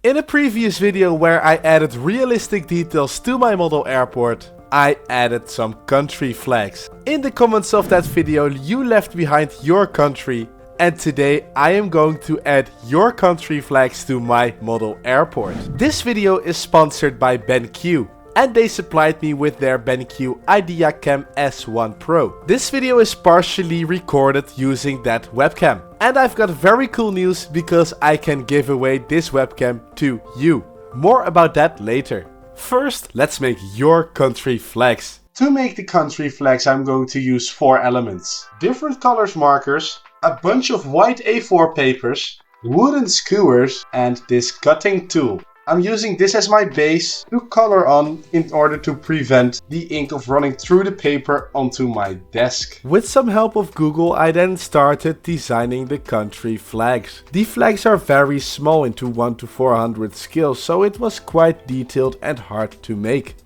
In a previous video where I added realistic details to my model airport, I added some country flags. In the comments of that video you left behind your country, and today I am going to add your country flags to my model airport. This video is sponsored by BenQ, and they supplied me with their BenQ Webcam S1 Pro. This video is partially recorded using that webcam. And I've got very cool news because I can give away this webcam to you. More about that later. First, let's make your country flags. To make the country flags, I'm going to use 4 elements. Different colors markers, a bunch of white A4 papers, wooden skewers, and this cutting tool. I'm using this as my base to color on in order to prevent the ink of running through the paper onto my desk. With some help of Google, I then started designing the country flags. The flags are very small into 1 to 400 scale, so it was quite detailed and hard to make.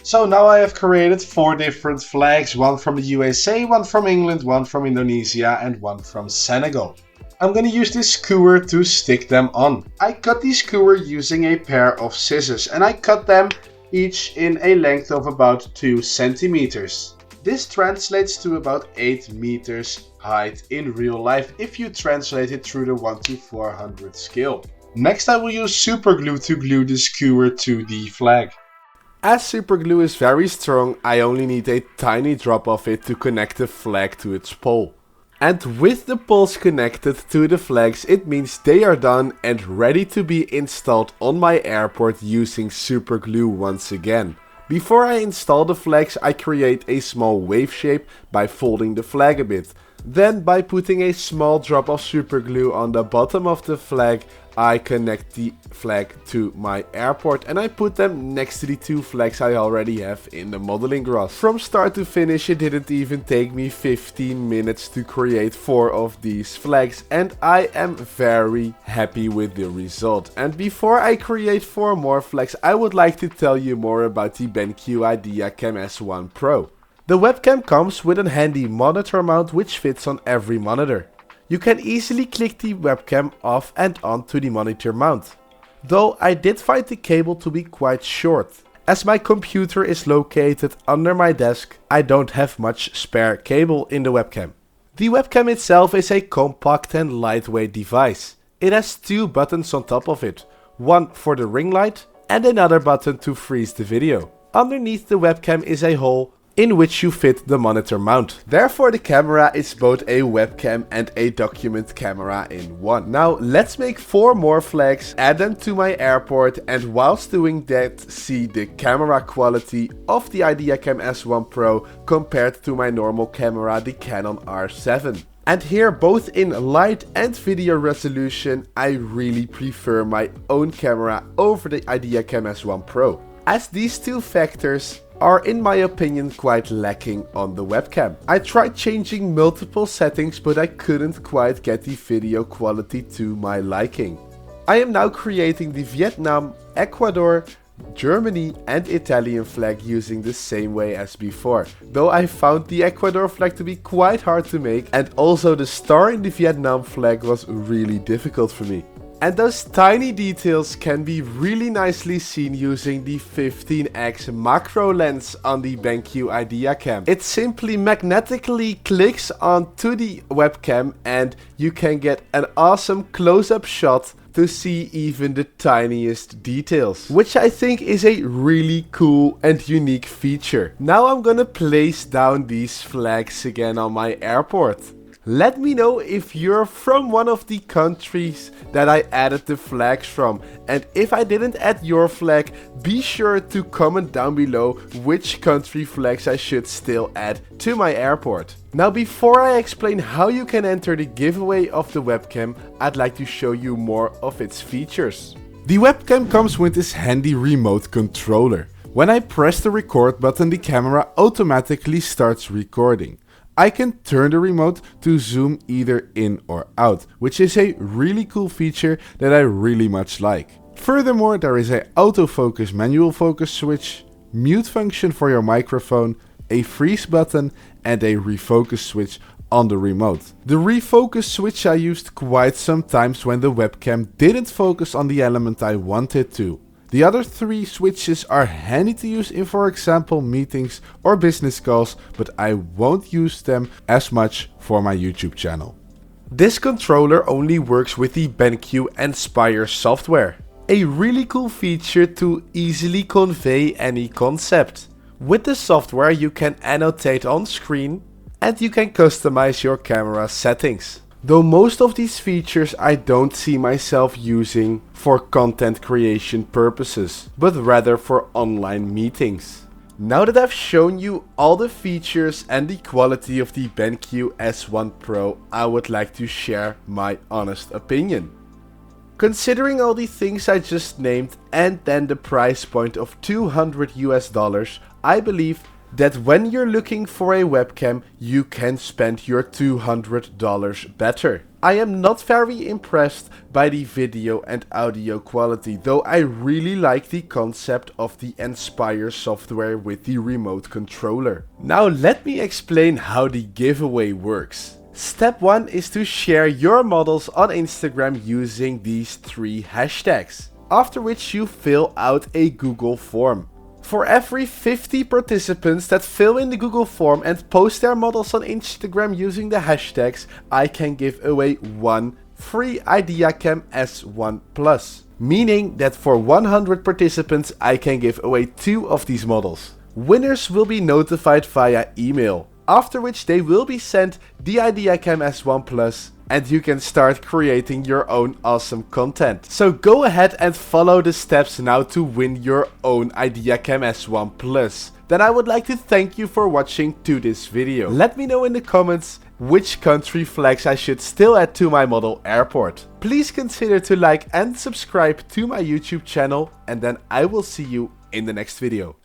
So now I have created 4 different flags, one from the USA, one from England, one from Indonesia and one from Senegal. I'm gonna use this skewer to stick them on. I cut the skewer using a pair of scissors and I cut them each in a length of about 2 centimeters. This translates to about 8 meters height in real life if you translate it through the 1 to 400 scale. Next I will use super glue to glue the skewer to the flag. As super glue is very strong, I only need a tiny drop of it to connect the flag to its pole. And with the poles connected to the flags, it means they are done and ready to be installed on my airport using super glue once again. Before I install the flags, I create a small wave shape by folding the flag a bit. Then by putting a small drop of super glue on the bottom of the flag, I connect the flag to my airport and I put them next to the 2 flags I already have in the modeling grass. From start to finish it didn't even take me 15 minutes to create 4 of these flags, and I am very happy with the result. And before I create 4 more flags, I would like to tell you more about the BenQ Webcam S1 Pro. The webcam comes with a handy monitor mount which fits on every monitor. You can easily click the webcam off and on to the monitor mount. Though I did find the cable to be quite short. As my computer is located under my desk, I don't have much spare cable in the webcam. The webcam itself is a compact and lightweight device. It has 2 buttons on top of it, one for the ring light and another button to freeze the video. Underneath the webcam is a hole in which you fit the monitor mount. Therefore the camera is both a webcam and a document camera in one. Now let's make 4 more flags, add them to my airport, and whilst doing that see the camera quality of the Webcam S1 Pro compared to my normal camera, the Canon R7. And here, both in light and video resolution, I really prefer my own camera over the Webcam S1 Pro, as these 2 factors are in my opinion quite lacking on the webcam. I tried changing multiple settings but I couldn't quite get the video quality to my liking. I am now creating the Vietnam, Ecuador, Germany and Italian flag using the same way as before. Though I found the Ecuador flag to be quite hard to make, and also the star in the Vietnam flag was really difficult for me. And those tiny details can be really nicely seen using the 15x macro lens on the BenQ Webcam. It simply magnetically clicks onto the webcam and you can get an awesome close-up shot to see even the tiniest details, which I think is a really cool and unique feature. Now I'm gonna place down these flags again on my airport. Let me know if you're from one of the countries that I added the flags from, and if I didn't add your flag, be sure to comment down below which country flags I should still add to my airport. Now before I explain how you can enter the giveaway of the webcam, I'd like to show you more of its features. The webcam comes with this handy remote controller. When I press the record button, the camera automatically starts recording. I can turn the remote to zoom either in or out, which is a really cool feature that I really much like. Furthermore, there is a autofocus manual focus switch, mute function for your microphone, a freeze button and a refocus switch, on the remote. The refocus switch I used quite sometimes when the webcam didn't focus on the element I wanted to. The other 3 switches are handy to use in, for example, meetings or business calls, but I won't use them as much for my YouTube channel. This controller only works with the BenQ and Spire software. A really cool feature to easily convey any concept. With the software you can annotate on screen and you can customize your camera settings. Though most of these features I don't see myself using for content creation purposes, but rather for online meetings. Now that I've shown you all the features and the quality of the BenQ S1 Pro, I would like to share my honest opinion. Considering all the things I just named and then the price point of $200 US, I believe that when you're looking for a webcam, you can spend your $200 better. I am not very impressed by the video and audio quality, though I really like the concept of the Spire software with the remote controller. Now let me explain how the giveaway works. Step 1 is to share your models on Instagram using these 3 hashtags, after which you fill out a Google form. For every 50 participants that fill in the Google form and post their models on Instagram using the hashtags, I can give away 1 free IdeaCam S1 Plus. Meaning that for 100 participants I can give away 2 of these models. Winners will be notified via email, after which they will be sent the IdeaCam S1 Plus and you can start creating your own awesome content. So go ahead and follow the steps now to win your own IdeaCam S1 Plus. Then I would like to thank you for watching to this video. Let me know in the comments which country flags I should still add to my model airport. Please consider to like and subscribe to my YouTube channel and then I will see you in the next video.